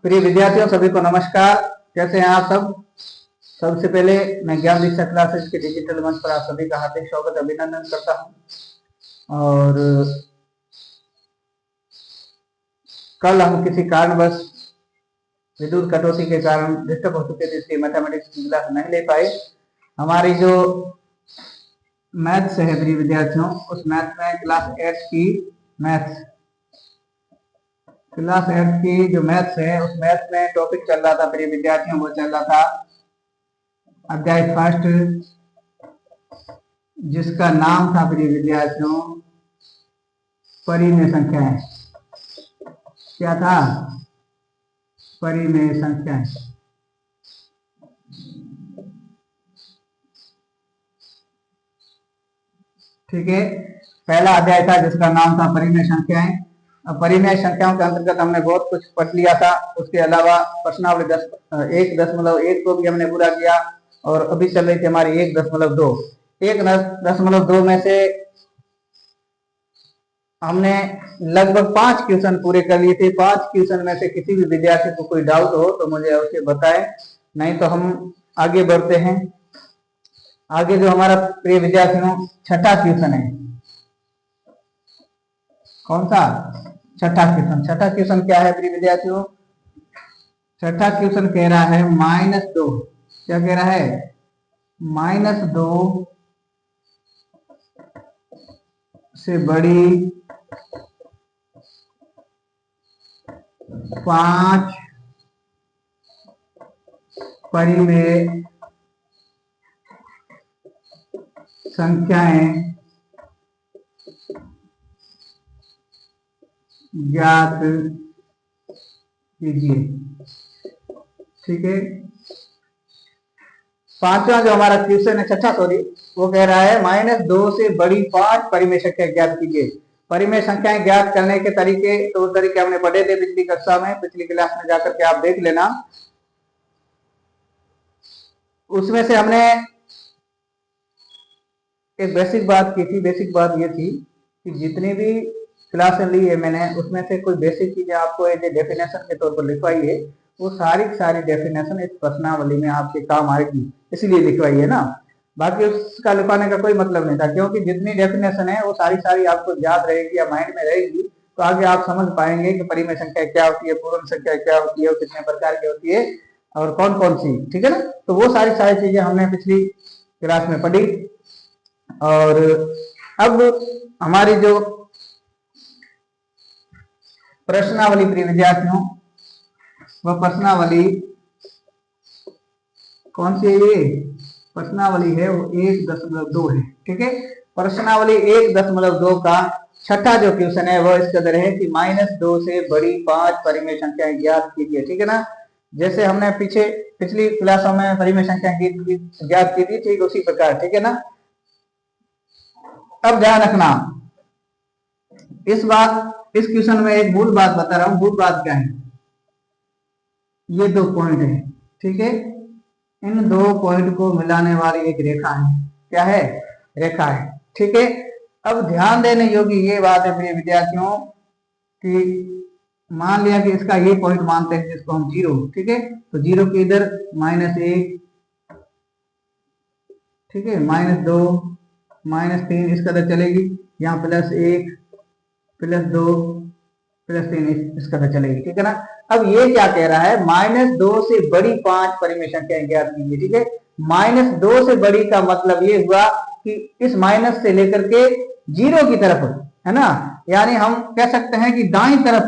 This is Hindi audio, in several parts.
प्रिय विद्यार्थियों, सभी को नमस्कार। कैसे हैं आप सब? सबसे पहले मैं ज्ञान दीक्षा क्लासेस के डिजिटल मंच पर आप सभी का हार्दिक स्वागत अभिनंदन करता हूं। और कल हम किसी कारणवश विद्युत कटौती के कारण डिस्टर्ब हो चुके थे, इसलिए मैथमेटिक्स की क्लास नहीं ले पाए। हमारी जो मैथ्स है प्रिय विद्यार्थियों, उस मैथ में क्लास 8 की जो मैथ्स है, उस मैथ्स में टॉपिक चल रहा था प्रिय विद्यार्थियों, वो चल रहा था अध्याय फर्स्ट, जिसका नाम था प्रिय विद्यार्थियों परिमेय संख्याएं। क्या था? परिमेय संख्याएं। ठीक है, पहला अध्याय था जिसका नाम था परिमेय संख्याएं। अब परिमेय संख्याओं के अंतर्गत हमने बहुत कुछ पढ़ लिया था। उसके अलावा प्रश्नावली 1.1 को भी हमने पूरा किया, और अभी चल रही थी हमारी 1.2। 1.2 में से हमने लगभग 5 क्वेश्चन पूरे कर लिए थे। 5 क्वेश्चन में से किसी भी विद्यार्थी को कोई डाउट हो तो मुझे अवश्य बताएं, नहीं तो हम आगे बढ़ते हैं। आगे जो हमारा प्रिय विद्यार्थियों छठा क्वेश्चन है, कौन सा? छठा क्वेश्चन। छठा क्वेश्चन क्या है प्रिय विद्यार्थियों? छठा क्वेश्चन कह रहा है -2। क्या कह रहा है? -2 से बड़ी 5 परिमेय संख्याएं ज्ञात कीजिए। ठीक है, पांचवा जो हमारा क्वेश्चन है, छठा सॉरी, वो कह रहा है -2 से बड़ी 5 परिमेय संख्या ज्ञात कीजिए। परिमेय संख्याएं ज्ञात करने के तरीके, तो तरीके हमने पढ़े थे पिछली कक्षा में, पिछली क्लास में जाकर के आप देख लेना। उसमें से हमने एक बेसिक बात की थी। बेसिक बात ये थी कि जितनी भी क्लासें ली है मैंने, उसमें से कोई बेसिक चीजें आपको एक डेफिनेशन के तौर पर लिखवाई है, वो सारी की सारी डेफिनेशन इस प्रश्नावली में आपके काम आएगी, इसीलिए लिखवाई है ना। बाकी उसका लिखवाने का कोई मतलब नहीं था, क्योंकि जितनी डेफिनेशन है वो सारी सारी आपको याद रहेगी या माइंड में रहेगी, तो आगे आप समझ पाएंगे कि परिमेय संख्या क्या होती है, पूर्ण संख्या क्या होती है, और कितने प्रकार की होती है, और कौन कौन सी। ठीक है ना, तो वो सारी सारी चीजें हमने पिछली क्लास में पढ़ी। और अब हमारी जो प्रश्नावली प्रिय विद्यार्थियों, वह प्रश्नावली कौन सी है? ये प्रश्नावली है वो 1.2 है। ठीक है, प्रश्नावली 1.2 का छठा जो क्वेश्चन है वो इस कदर है कि -2 से बड़ी 5 परिमेय संख्याएं ज्ञात कीजिए। ठीक है ना, जैसे हमने पिछली क्लासों में परिमेय संख्या ज्ञात की थी, ठीक उसी प्रकार। ठीक है ना, अब ध्यान रखना, इस क्वेश्चन में एक मूल बात बता रहा हूं। मूल बात क्या है? ये 2 पॉइंट है। ठीक है, इन 2 पॉइंट को मिलाने वाली एक रेखा है। क्या है? रेखा है। ठीक है, अब ध्यान देने योग्य ये बात है प्रिय विद्यार्थियों कि मान लिया कि इसका ये पॉइंट मानते हैं जिसको हम 0। ठीक है, तो 0 के इधर -1, ठीक है, -2, -3 इस कदर चलेगी, यहाँ +1, +2, +3 इस कदर चलेगी। ठीक है ना, अब ये क्या कह रहा है? -2 से बड़ी 5 परिमेय संख्याएं ज्ञात कीजिए। ठीक है, -2 से बड़ी का मतलब ये हुआ कि इस माइनस से लेकर के 0 की तरफ, है ना, यानी हम कह सकते हैं कि दाईं तरफ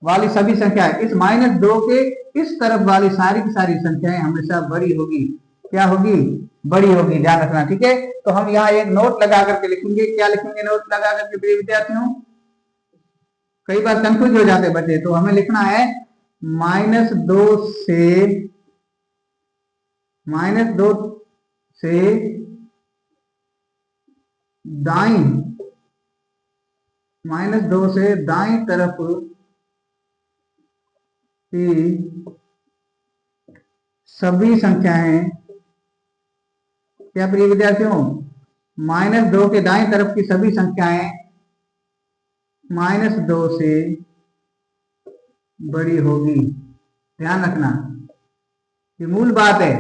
वाली सभी संख्याएं, इस -2 के इस तरफ वाली सारी की सारी संख्याएं हमेशा बड़ी होगी। क्या होगी? बड़ी होगी। ध्यान रखना। ठीक है, तो हम यहाँ एक नोट लगा करके लिखेंगे। क्या लिखेंगे नोट लगा करके प्रिय विद्यार्थियों? कई बार कंफ्यूज हो जाते बच्चे, तो हमें लिखना है -2 से दाईं तरफ की सभी संख्याएं, क्या प्रिय विद्यार्थियों? -2 के दाईं तरफ की सभी संख्याएं -2 से बड़ी होगी। ध्यान रखना, ये मूल बात है।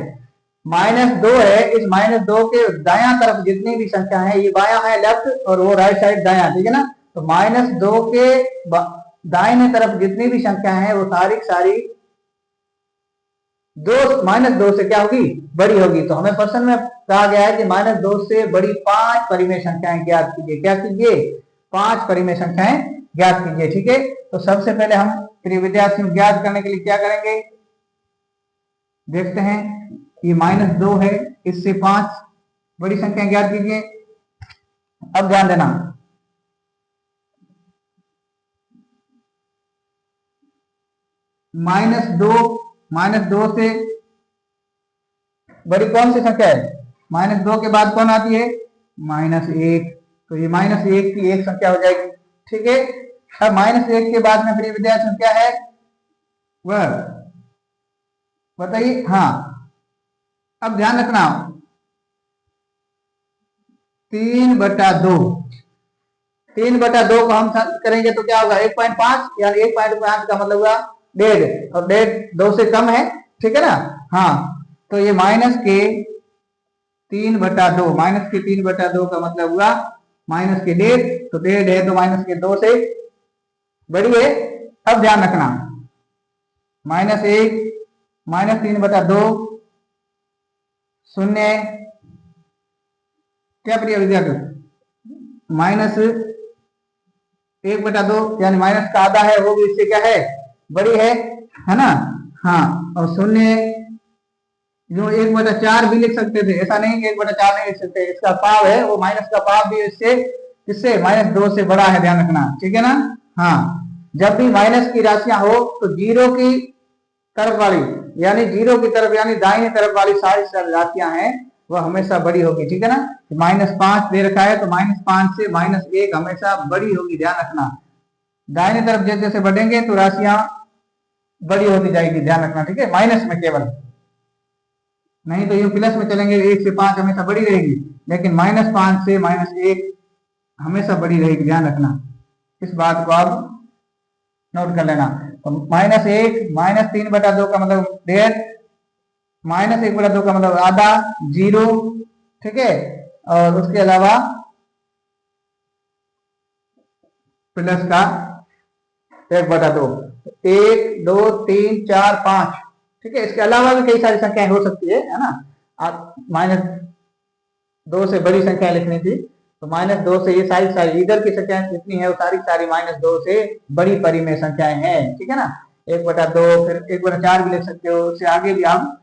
-2 है, इस -2 के दायां तरफ जितनी भी संख्या है, ये बायां है लेफ्ट और वो राइट साइड दायां, ठीक है ना। तो -2 के दाहिने तरफ जितनी भी संख्या है वो सारी सारी -2 से क्या होगी, बड़ी होगी। तो हमें प्रश्न में कहा गया है कि -2 से बड़ी 5 परिमेय संख्याएं ज्ञात कीजिए। क्या कीजिए, 5 परिमेय संख्याएं ज्ञात कीजिए, ठीक है। तो सबसे पहले हम प्रिय विद्यार्थियों ज्ञात करने के लिए क्या करेंगे, देखते हैं। ये -2 है, इससे 5 बड़ी संख्या ज्ञात कीजिए। अब ध्यान देना, -2 से बड़ी कौन सी संख्या है, -2 के बाद कौन आती है, -1। तो ये -1 की एक संख्या हो जाएगी, ठीक है। अब -1 के बाद में प्रिय विद्यार्थियों क्या है, वह बताइए। हाँ, अब ध्यान रखना, 3/2, 3/2 को हम करेंगे तो क्या होगा, 1.5, यानी 1.5 का मतलब हुआ 1.5, और 1.5 2 से कम है, ठीक है ना। हाँ, तो ये -3/2, -3/2 का मतलब हुआ -1.5, तो 1.5 है तो -2 से बड़ी है। अब ध्यान रखना, -1, -3/2, 0, क्या प्रिय विद्यार्थी, -1/2, यानी माइनस का आधा है, वो भी इससे क्या है, बड़ी है ना। हाँ, और 0 जो 1/4 भी लिख सकते थे, ऐसा नहीं कि 1/4 नहीं लिख सकते, इसका पाव है, वो माइनस का पाव भी इससे किससे, -2 से बड़ा है, ध्यान रखना, ठीक है ना। हाँ, जब भी माइनस की राशियां हो तो जीरो की तरफ वाली, यानी जीरो की तरफ यानी दाहिनी तरफ वाली सारी राशियां हैं वह हमेशा बड़ी होगी, ठीक है ना। -5 दे रखा है तो -5 से -1 हमेशा बड़ी होगी, ध्यान रखना। दाहिनी तरफ जैसे जैसे बढ़ेंगे तो राशियां बड़ी होती जाएगी, ध्यान रखना, ठीक है, माइनस में केवल, नहीं तो ये प्लस में चलेंगे, 1 से 5 हमेशा बड़ी रहेगी, लेकिन -5 से -1 हमेशा बड़ी रहेगी, ध्यान रखना। इस बात को आप नोट कर लेना। तो -1, -3/2 का मतलब 1.5, -1/2 का मतलब आधा, 0, ठीक है। और उसके अलावा प्लस का 1/2, 1, 2, 3, 4, 5, ठीक है। इसके अलावा भी कई सारी संख्याएं हो सकती है ना। आप -2 से बड़ी संख्या लिखनी थी, तो -2 से ये सारी इधर की संख्याएं जितनी है वो सारी -2 से बड़ी परिमेय संख्याएं हैं, ठीक है ना। 1/2, फिर 1/4 भी लिख सकते हो, उससे आगे भी आप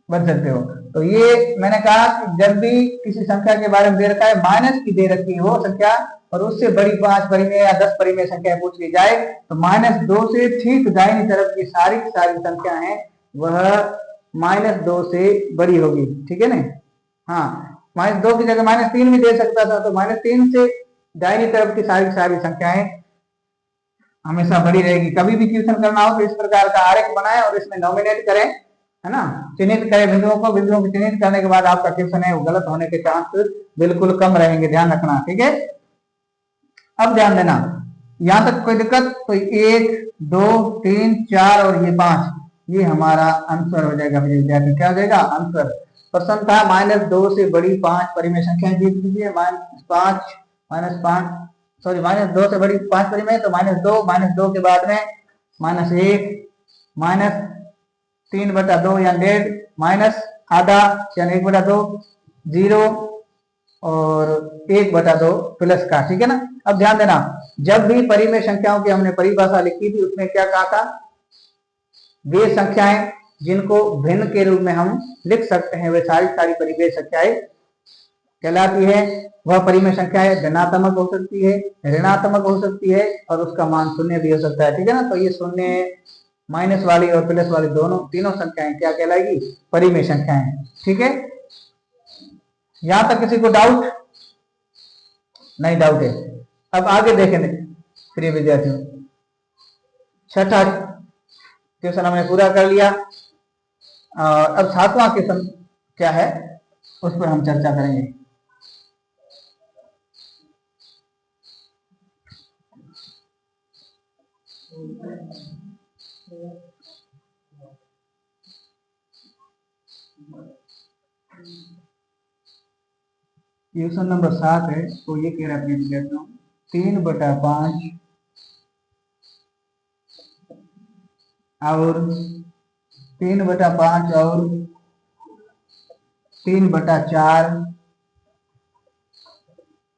बढ़ सकते हो। तो ये मैंने कहा कि जब भी किसी संख्या के बारे में दे रखा है, माइनस की दे रखी हो संख्या, और उससे बड़ी 5 परिमेय या 10 परिमेय संख्या पूछ ली जाए, तो -2 से ठीक दाहिनी तरफ की सारी संख्या है वह -2 से बड़ी होगी, ठीक है ना। हाँ, -2 की जगह -3 भी दे सकता था, तो -3 से दाहिनी तरफ की सारी संख्याएं हमेशा बड़ी रहेगी। कभी भी क्वेश्चन करना हो तो इस प्रकार का आरेख बनाए और इसमें नॉमिनेट करें, है ना, चिन्हित करें बिंदुओं को। बिंदुओं को चिन्हित करने के बाद आपका क्वेश्चन है वो गलत होने के चांस बिल्कुल कम रहेंगे, ध्यान रखना, ठीक है। अब ध्यान देना, यहां तक कोई दिक्कत, तो 1, 2, 3, 4 और ये 5, ये हमारा आंसर हो जाएगा विद्यार्थी, क्या हो जाएगा, आंसर। प्रश्न था -2 से बड़ी 5 परिमेय संख्याएं जीत लीजिए, -2 से बड़ी 5 परिमेय, तो -2 के बाद में -1, -3/2 या 1.5, माइनस आधा यानी 1/2, 0 और 1/2 प्लस का, ठीक है ना। अब ध्यान देना, जब भी परिमेय संख्याओं की हमने परिभाषा लिखी थी उसमें क्या कहा था, वे संख्याएं जिनको भिन्न के रूप में हम लिख सकते हैं वे सारी परिमेय संख्याएं कहलाती है। वह परिमेय संख्या है धनात्मक हो सकती है, ऋणात्मक हो सकती है, और उसका मान 0 भी हो सकता है, ठीक है ना। तो ये 0, माइनस वाली और प्लस वाली तीनों संख्याएं क्या कहलाएगी, परिमेय संख्याएं, ठीक है। यहां तक किसी को डाउट नहीं, डाउट है। अब आगे देखेंगे प्रिय विद्यार्थियों, छठा क्वेश्चन हमने पूरा कर लिया, और अब 7वां क्वेश्चन क्या है उस पर हम चर्चा करेंगे। क्वेश्चन नंबर 7 है, तो ये कह रहा है अपने विद्यार्थियों 3/5 और 3/5 और 3/4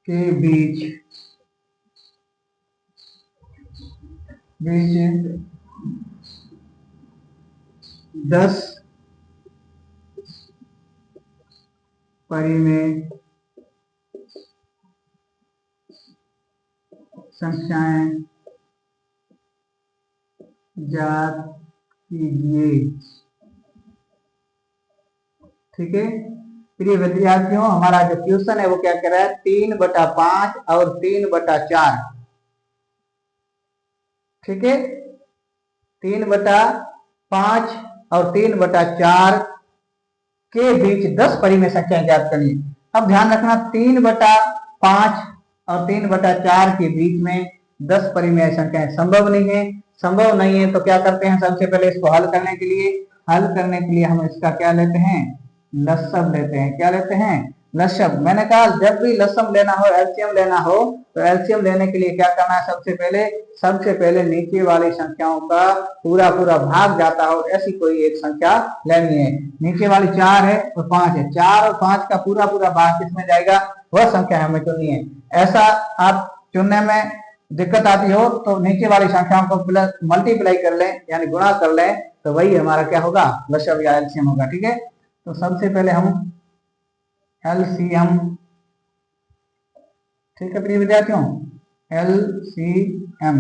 के बीच 10 परिमेय संख्याएं ज्ञात कीजिए। ठीक है, प्रिय विद्यार्थियों, हमारा जो क्वेश्चन है वो क्या कह रहा है, 3/5 और 3/4। ठीक है, 3/5 और 3/4 के बीच 10 परिमेय संख्याएं ज्ञात करनी है। अब ध्यान रखना, 3/5 और 3/4 के बीच में 10 परिमेय संख्याएं संभव नहीं है। संभव नहीं है तो क्या करते हैं, सबसे पहले इसको हल करने के लिए हम इसका क्या लेते हैं, लसम लेते हैं। क्या लेते हैं, लसम। मैंने कहा जब भी लसम लेना हो, एलसीएम लेना हो, तो एलसीएम लेने के लिए क्या करना है, सबसे पहले नीचे वाली संख्याओं का पूरा भाग जाता हो ऐसी कोई एक संख्या लेनी है। नीचे वाली 4 है और 5 है, 4 और 5 का पूरा भाग किसमें जाएगा, वह संख्या हमें चुननी है। ऐसा आप चुनने में दिक्कत आती हो तो नीचे वाली संख्याओं को प्लस मल्टीप्लाई कर लें, यानी गुणा कर लें, तो वही हमारा क्या होगा, लसम या एलसीएम होगा। ठीक है, तो सबसे पहले हम एलसीएम, ठीक है प्रिय विद्यार्थियों, एलसीएम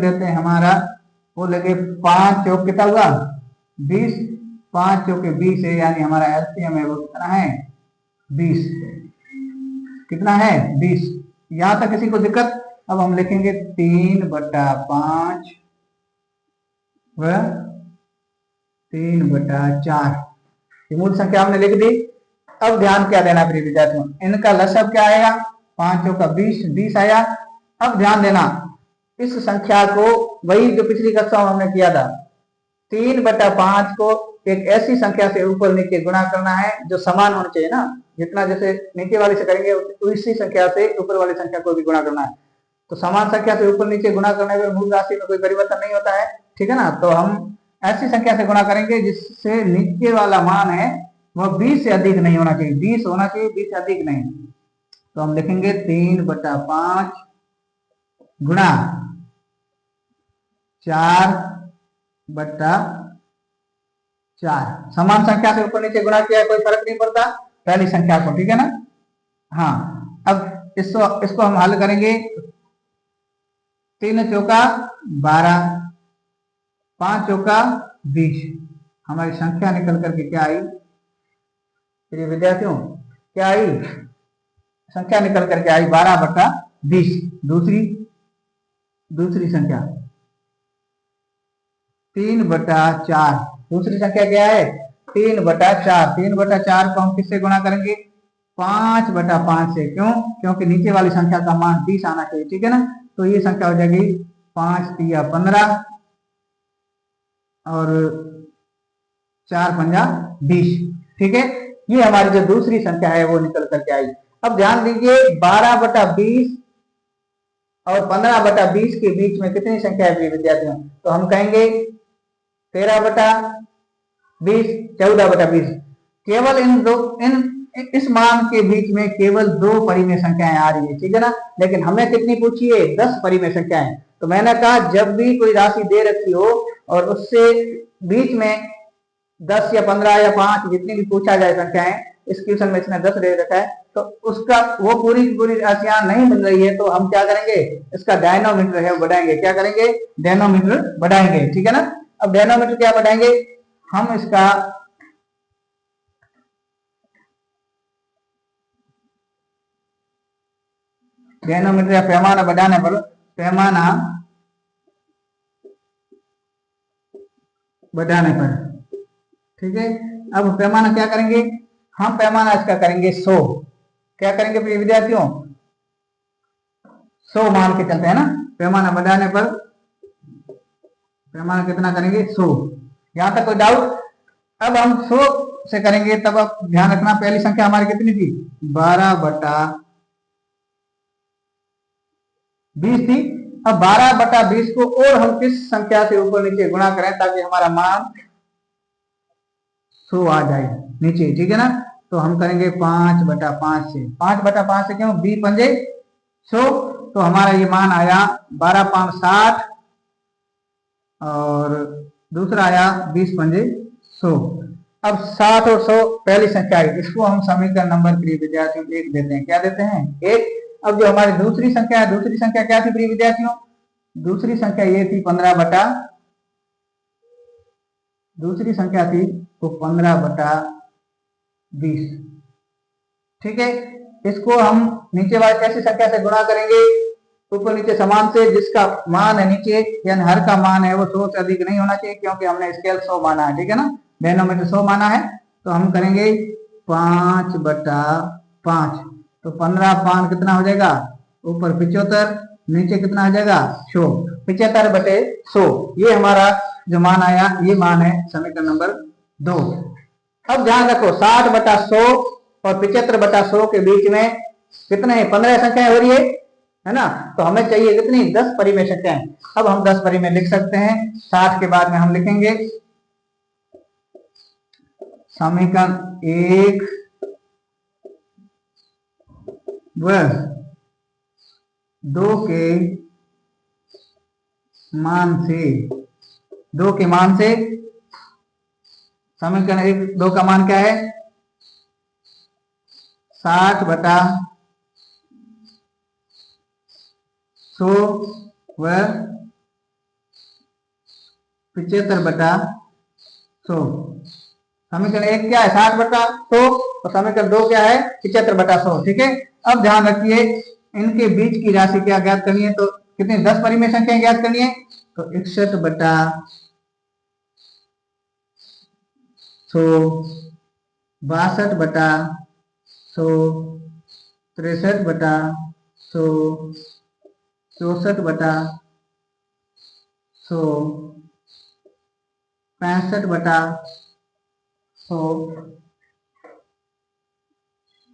लेते हैं। हमारा वो लगे 5 चौक कितना हुआ, 20, 5 चौके 20 है, यानी हमारा एलसीएम है वो कितना है, 20। कितना है, 20। यहां तक किसी को दिक्कत? अब हम लिखेंगे 3/5 व 3/4, मूल संख्या हमने लिख दी। अब ध्यान क्या देना प्रिय विद्यार्थियों, इनका लसब क्या आएगा, 5 चौका 20 आया। अब ध्यान देना, इस संख्या को वही जो पिछली कक्षा में हमने किया था, 3/5 को एक ऐसी संख्या से ऊपर नीचे गुणा करना है जो समान होनी चाहिए ना, जितना जैसे नीचे वाले से करेंगे उसी संख्या से ऊपर वाली संख्या को भी गुणा करना है। तो समान संख्या से ऊपर नीचे गुणा करने पर मूल राशि में कोई परिवर्तन नहीं होता है। ठीक है ना, तो हम ऐसी संख्या से गुणा करेंगे जिससे नीचे वाला मान है वह 20 से अधिक नहीं होना चाहिए, 20 होना चाहिए, 20 से अधिक नहीं। तो हम लिखेंगे 3/5 गुणा 4/4। समान संख्या से ऊपर नीचे गुणा किया, कोई फर्क नहीं पड़ता पहली संख्या को। ठीक है ना, हाँ। अब इसको हम हल करेंगे, 3 चौका 12, 5 चौका 20, हमारी संख्या निकल करके क्या आई प्रिय विद्यार्थियों, क्या आई, संख्या निकल करके आई 12/20। दूसरी संख्या 3/4, दूसरी संख्या क्या है, 3/4। 3/4 को हम किससे गुणा करेंगे, 5/5 से। क्यों, क्योंकि नीचे वाली संख्या का मान 20 आना चाहिए। ठीक है ना, तो ये संख्या हो जाएगी 5 तिया 15 और 4 पंजा 20। ठीक है, ये हमारी जो दूसरी संख्या है वो निकल करके आई। अब ध्यान दीजिए, 12/20 और 15/20 के बीच में कितनी संख्या है विद्यार्थियों, तो हम कहेंगे 13/20, 14/20। केवल इस मान के बीच में केवल 2 परिमेय संख्याएं आ रही है। ठीक है ना, लेकिन हमें कितनी पूछी है, 10 परिमेय संख्याएं। तो मैंने कहा जब भी कोई राशि दे रखी हो और उससे बीच में 10 या 15 या 5 जितनी भी पूछा जाए संख्याएं, इस क्वेश्चन में इसने 10 दे रखा है, तो उसका वो पूरी राशियां नहीं मिल रही है, तो हम क्या करेंगे, इसका डायनोमीटर है वो बढ़ाएंगे। क्या करेंगे, डायनोमीटर बढ़ाएंगे। ठीक है ना, अब डायनोमीटर क्या बढ़ाएंगे, हम इसका डायनोमीटर या पैमाना बढ़ाने पर, पैमाना बढ़ाने पर, ठीक है। अब पैमाना क्या करेंगे, हम पैमाना इसका करेंगे 100। क्या करेंगे प्रिय विद्यार्थियों, 100 मान के चलते हैं ना, पैमाना बढ़ाने पर पैमाना कितना करेंगे 100। यहां तक कोई डाउट? अब हम 100 से करेंगे, तब अब ध्यान रखना पहली संख्या हमारी कितनी थी, 12/20 थी। अब 12/20 को और हम किस संख्या से ऊपर नीचे गुणा करें ताकि हमारा मान 100 आ जाए नीचे, ठीक है ना। तो हम करेंगे 5/5 से। 5/5 से क्यों, 20×5 100, तो हमारा ये मान आया 12×5 60 और दूसरा आया 20×5 100। अब 60 और 100 पहली संख्या है, इसको हम समीकरण नंबर प्रिय विद्यार्थियों 1 देते हैं। क्या देते हैं, 1। अब जो हमारी दूसरी संख्या है, दूसरी संख्या क्या थी प्रिय विद्यार्थियों, दूसरी संख्या ये थी 15/20। ठीक है, इसको हम नीचे वाली कैसी संख्या से गुणा करेंगे, ऊपर नीचे समान से, जिसका मान है नीचे यानी हर का मान है वो 100 से अधिक नहीं होना चाहिए, क्योंकि हमने स्केल 100 माना है, ठीक है ना, डेनोमीटर 100 माना है। तो हम करेंगे 5/5, तो 15/5 कितना हो जाएगा, ऊपर 75, नीचे कितना आ जाएगा 100, 75/100। ये हमारा जो मान आया, ये मान है समीकरण नंबर 2। अब ध्यान रखो 60/100 और 75/100 के बीच में कितने 15 संख्याएं हो रही है ना, तो हमें चाहिए कितनी 10 परिमेय संख्याएं। अब हम 10 परिमेय लिख सकते हैं। 60 के बाद में हम लिखेंगे समीकरण 1 व 2 के मान से, 2 के मान से समीकरण 1 2 का मान क्या है, 60/100 व 75/100। समीकरण 1 क्या है, 60/100, और समीकरण 2 क्या है, 75/100। ठीक है, अब ध्यान रखिए इनके बीच की राशि क्या ज्ञात करनी है, तो कितनी 10 परिमेय संख्याएं ज्ञात करनी है, तो 61/100, 62/100, 63/100, 64/100, 65/100।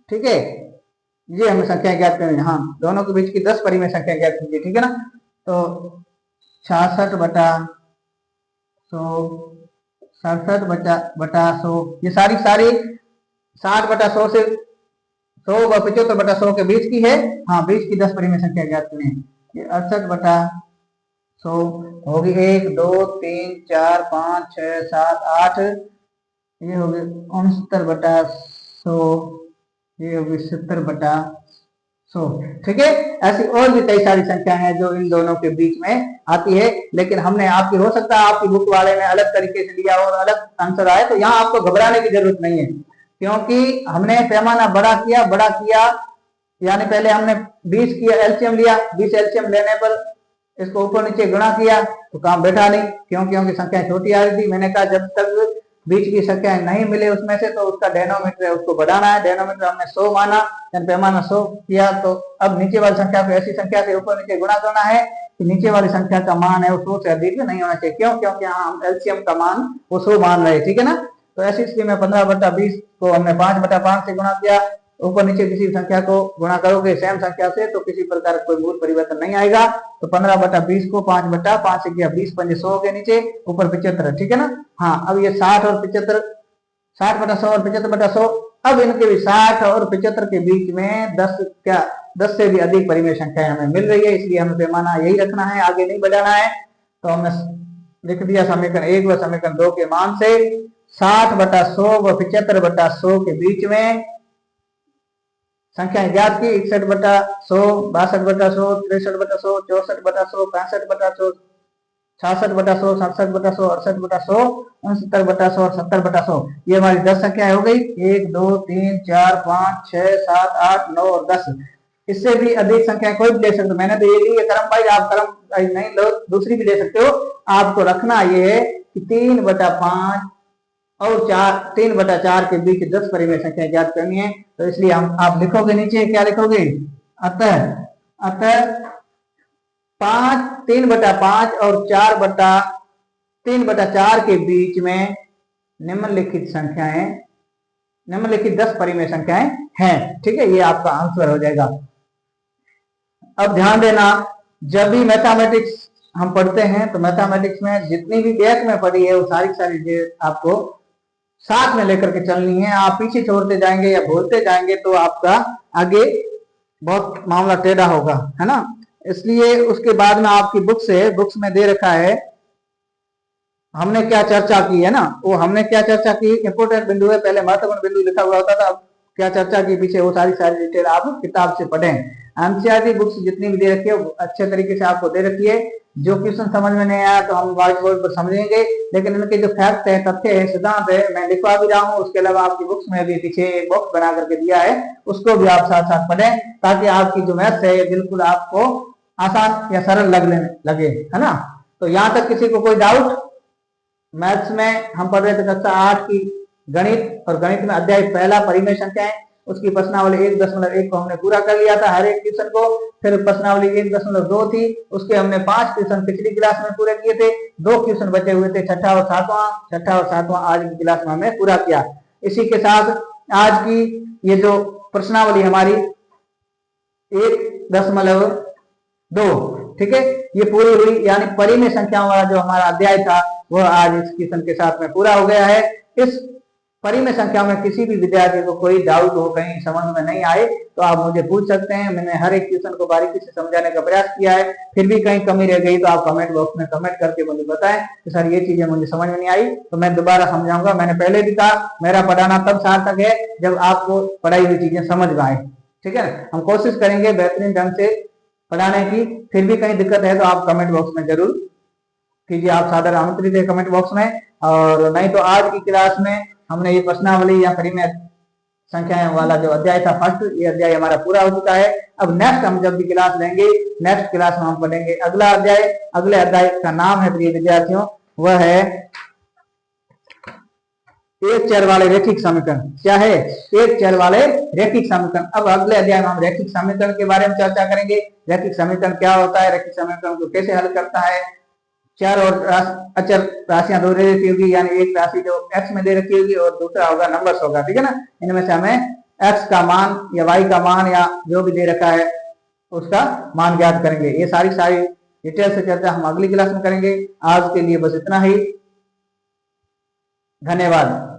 ठीक है, ये हमें संख्या ज्ञात करनी है। हाँ, दोनों के बीच की 10 परिमेय संख्या ज्ञात कीजिए, ठीक है ना। तो 66/100, 67/100, ये सारी 60/100 से 100 व 75/100 के बीच की है। हाँ, बीच की 10 परिमेय संख्या ज्ञात करनी है। ये 68/100 होगी, 1 2 3 4 5 6 7 8, ये होगी 69/100, ये होगी 70/100। ठीक है, ऐसी और भी कई सारी संख्याएं हैं जो इन दोनों के बीच में आती है, लेकिन हमने आपकी, हो सकता है आपकी बुक वाले ने अलग तरीके से लिया और अलग आंसर आए, तो यहाँ आपको घबराने की जरूरत नहीं है, क्योंकि हमने पैमाना बड़ा किया यानी पहले हमने 20 किया, एलसीएम लिया, 20 एलसीएम लेने पर इसको ऊपर नीचे गुणा किया तो काम बैठा नहीं, क्योंकि संख्या छोटी आ रही थी। मैंने कहा जब तक बीच की संख्या नहीं मिले उसमें से, तो उसका डेनोमीटर है उसको बढ़ाना है। डेनोमीटर हमने 100 माना, पैमाना 100 किया, तो अब नीचे वाली संख्या को ऐसी संख्या से ऊपर नीचे गुणा करना है कि नीचे वाली संख्या का मान है वो 100 से अधिक नहीं होना चाहिए। क्यों, क्योंकि यहाँ हम एलसीएम का मान वो 100 मान रहे, ठीक है ना। तो ऐसी स्थिति में 15/20 को हमने 5/5 से गुणा किया, ऊपर नीचे किसी संख्या को गुणा करोगे सेम संख्या से तो किसी प्रकार कोई मूल परिवर्तन नहीं आएगा। तो 15/20 को 5/5 से किया, 20×5 के नीचे, ऊपर 75, ठीक है ना। हाँ, अब ये 60 और 75, 60/100 और 75/100, अब इनके भी 60 और 75 के बीच में 10 से भी अधिक परिमेय संख्याएं हमें मिल रही है, इसलिए हमें पैमाना यही रखना है, आगे नहीं बढ़ाना है। तो हमने लिख दिया समीकरण 1 व समीकरण 2 के मान से 60/100 व 75/100 के बीच में संख्या ज्ञात की, 61/100, 62/100, 63/100, 64/100, 65/100, 66/100, 67/100, 68/100, 69/100 और 70/100। ये हमारी 10 संख्या हो गई, 1 2 3 4 5 6 7 8 9 और 10। इससे भी अधिक संख्या कोई भी ले सकते हो, मैंने तो ये ली है क्रम वाइज, आप क्रम वाइज नहीं लो, दूसरी भी ले सकते हो। आपको रखना ये है कि 3/5 और 3/4 के बीच 10 परिमेय संख्या ज्ञात करनी है। तो इसलिए आप लिखोगे नीचे, क्या लिखोगे, अतः 3/5 और 4/4 3/4 के बीच में निम्नलिखित संख्याएं, निम्नलिखित 10 परिमेय संख्याएं हैं। ठीक है, ये आपका आंसर हो जाएगा। अब ध्यान देना, जब भी मैथमेटिक्स हम पढ़ते हैं तो मैथमेटिक्स में जितनी भी बैक में पढ़ी है वो सारी चीजें आपको साथ में लेकर के चलनी है। आप पीछे छोड़ते जाएंगे या भूलते जाएंगे तो आपका आगे बहुत मामला टेढ़ा होगा, है ना। इसलिए उसके बाद में आपकी बुक्स में दे रखा है हमने क्या चर्चा की है ना, वो हमने क्या चर्चा की इंपोर्टेंट बिंदु है, पहले महत्वपूर्ण बिंदु लिखा हुआ होता था, अब क्या चर्चा की पीछे वो सारी डिटेल आप किताब से पढ़ें। एनसीईआरटी बुक्स जितनी भी दे रखी है अच्छे तरीके से आपको दे रखी है। जो क्वेश्चन समझ में नहीं आया तो हम व्हाइट बोर्ड पर समझेंगे, लेकिन इनके जो फैक्ट है, तथ्य है, सिद्धांत है, मैं लिखवा भी रहा हूँ। उसके अलावा आपकी बुक्स में भी पीछे एक बॉक्स बना करके दिया है, उसको भी आप साथ साथ पढ़ें ताकि आपकी जो मैथ्स है बिल्कुल आपको आसान या सरल लगे, है ना। तो यहाँ तक किसी को कोई डाउट? मैथ्स में हम पढ़ रहे थे कक्षा 8 की गणित, और गणित में अध्याय पहला परिमेय संख्याएं, उसकी प्रश्नावली 1.1 को हमने पूरा कर लिया था हर एक क्वेश्चन को। फिर प्रश्नावली 1.2 थी, उसके हमने 5 क्वेश्चन पिछली क्लास में पूरे किए थे। 2 क्वेश्चन बचे हुए थे, छठा और सातवां आज की क्लास में हमने पूरा किया। इसी के साथ आज की ये जो प्रश्नावली हमारी 1.2, ठीक है, ये पूरी हुई, यानी परिमेय संख्याओं वाला जो हमारा अध्याय था वह आज इस क्वेश्चन के साथ में पूरा हो गया है। इस परिमेय संख्या में किसी भी विद्यार्थी को कोई डाउट हो, कहीं समझ में नहीं आए तो आप मुझे पूछ सकते हैं। मैंने हर एक क्वेश्चन को बारीकी से समझाने का प्रयास किया है। फिर भी कहीं कमी रह गई तो आप कमेंट बॉक्स में कमेंट करके मुझे बताएं कि सर ये चीजें मुझे समझ में नहीं आई, तो मैं दोबारा समझाऊंगा। मैंने पहले भी कहा मेरा पढ़ाना तब सार्थक है जब आपको पढ़ाई हुई चीजें समझ में आए। ठीक है, हम कोशिश करेंगे बेहतरीन ढंग से पढ़ाने की। फिर भी कहीं दिक्कत है तो आप कमेंट बॉक्स में जरूर कीजिए, आप सादर आमंत्रित है कमेंट बॉक्स में। और नहीं तो आज की क्लास में हमने ये प्रश्नावली या परिमेय संख्याएं वाला जो अध्याय था फर्स्ट, ये अध्याय हमारा पूरा हो चुका है। अब नेक्स्ट हम जब भी क्लास लेंगे, नेक्स्ट क्लास में हम पढ़ेंगे अगला अध्याय। अगले अध्याय का नाम है प्रिय विद्यार्थियों, वह है एक चर वाले रैखिक समीकरण। क्या है? एक चर वाले रैखिक समीकरण। अब अगले अध्याय में हम रैखिक समीकरण के बारे में चर्चा करेंगे। रैखिक समीकरण क्या होता है, रैखिक समीकरण को कैसे हल करता है, चर और अचर राशियां दो दे रखी होगी, यानी एक राशि जो x में दे रखी होगी और दूसरा होगा नंबर्स होगा, ठीक है ना। इनमें से हमें x का मान या y का मान या जो भी दे रखा है उसका मान ज्ञात करेंगे। ये सारी डिटेल से चर्चा हम अगली क्लास में करेंगे। आज के लिए बस इतना ही, धन्यवाद।